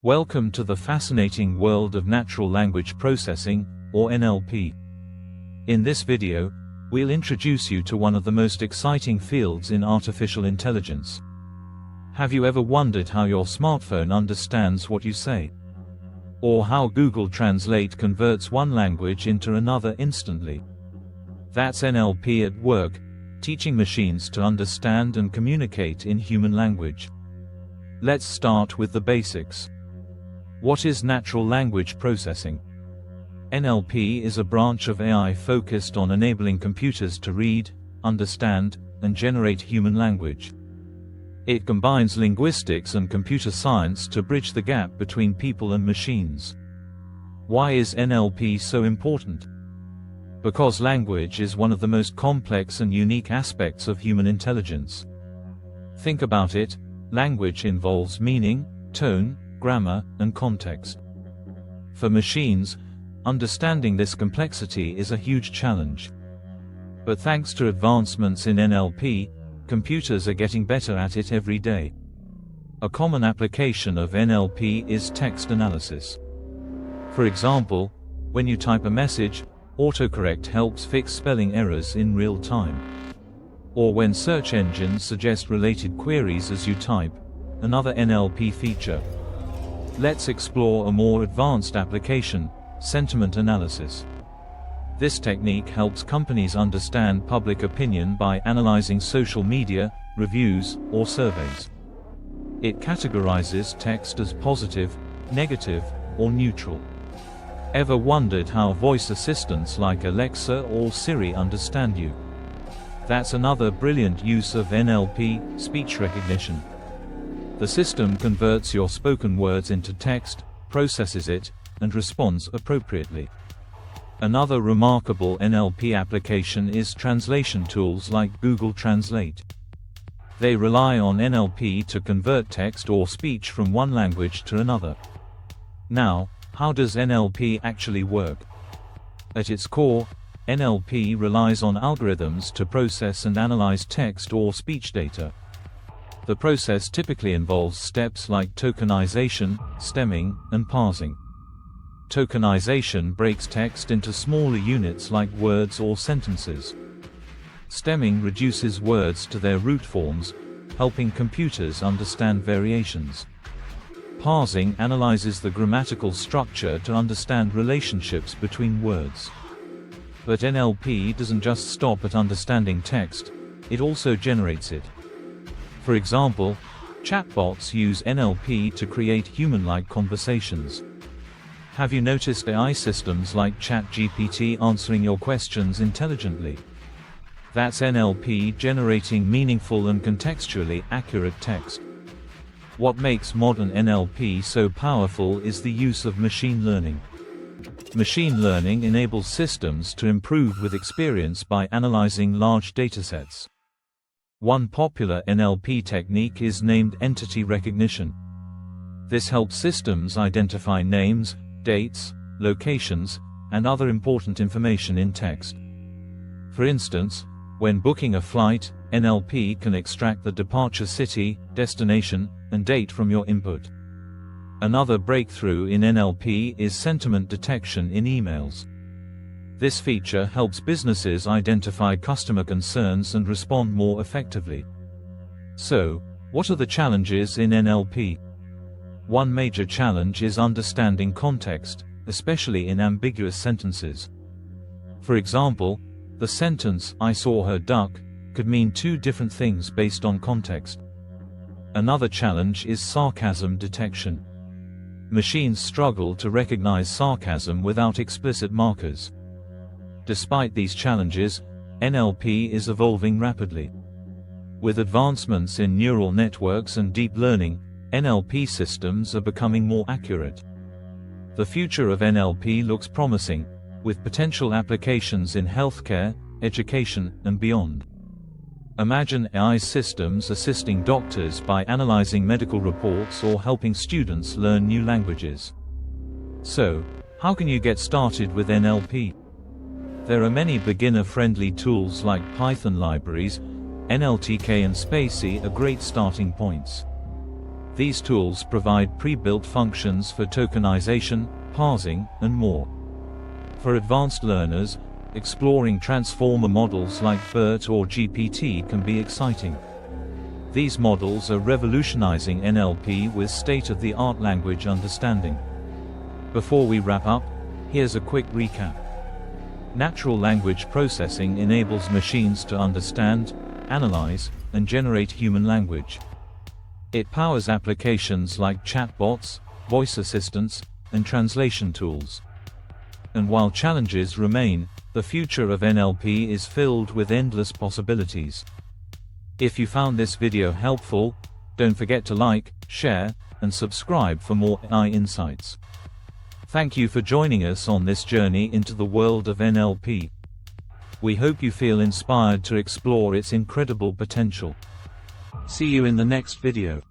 Welcome to the fascinating world of natural language processing, or NLP. In this video, we'll introduce you to one of the most exciting fields in artificial intelligence. Have you ever wondered how your smartphone understands what you say? Or how Google Translate converts one language into another instantly? That's NLP at work, teaching machines to understand and communicate in human language. Let's start with the basics. What is natural language processing? NLP is a branch of AI focused on enabling computers to read, understand, and generate human language. It combines linguistics and computer science to bridge the gap between people and machines. Why is NLP so important? Because language is one of the most complex and unique aspects of human intelligence. Think about it, language involves meaning, tone, grammar, and context. For machines, understanding this complexity is a huge challenge. But thanks to advancements in NLP, computers are getting better at it every day. A common application of NLP is text analysis. For example, when you type a message, autocorrect helps fix spelling errors in real time. Or when search engines suggest related queries as you type, another NLP feature. Let's explore a more advanced application, sentiment analysis. This technique helps companies understand public opinion by analyzing social media, reviews, or surveys. It categorizes text as positive, negative, or neutral. Ever wondered how voice assistants like Alexa or Siri understand you? That's another brilliant use of NLP, speech recognition. The system converts your spoken words into text, processes it, and responds appropriately. Another remarkable NLP application is translation tools like Google Translate. They rely on NLP to convert text or speech from one language to another. Now, how does NLP actually work? At its core, NLP relies on algorithms to process and analyze text or speech data. The process typically involves steps like tokenization, stemming, and parsing. Tokenization breaks text into smaller units like words or sentences. Stemming reduces words to their root forms, helping computers understand variations. Parsing analyzes the grammatical structure to understand relationships between words. But NLP doesn't just stop at understanding text, it also generates it. For example, chatbots use NLP to create human-like conversations. Have you noticed AI systems like ChatGPT answering your questions intelligently? That's NLP generating meaningful and contextually accurate text. What makes modern NLP so powerful is the use of machine learning. Machine learning enables systems to improve with experience by analyzing large datasets. One popular NLP technique is named entity recognition. This helps systems identify names, dates, locations, and other important information in text. For instance, when booking a flight, NLP can extract the departure city, destination, and date from your input. Another breakthrough in NLP is sentiment detection in emails. This feature helps businesses identify customer concerns and respond more effectively. So, what are the challenges in NLP? One major challenge is understanding context, especially in ambiguous sentences. For example, the sentence, "I saw her duck," could mean two different things based on context. Another challenge is sarcasm detection. Machines struggle to recognize sarcasm without explicit markers. Despite these challenges, NLP is evolving rapidly. With advancements in neural networks and deep learning, NLP systems are becoming more accurate. The future of NLP looks promising, with potential applications in healthcare, education, and beyond. Imagine AI systems assisting doctors by analyzing medical reports or helping students learn new languages. So, how can you get started with NLP? There are many beginner-friendly tools like Python libraries. NLTK and Spacy are great starting points. These tools provide pre-built functions for tokenization, parsing, and more. For advanced learners, exploring transformer models like BERT or GPT can be exciting. These models are revolutionizing NLP with state-of-the-art language understanding. Before we wrap up, here's a quick recap. Natural language processing enables machines to understand, analyze, and generate human language. It powers applications like chatbots, voice assistants, and translation tools. And while challenges remain, the future of NLP is filled with endless possibilities. If you found this video helpful, don't forget to like, share, and subscribe for more AI insights. Thank you for joining us on this journey into the world of NLP. We hope you feel inspired to explore its incredible potential. See you in the next video.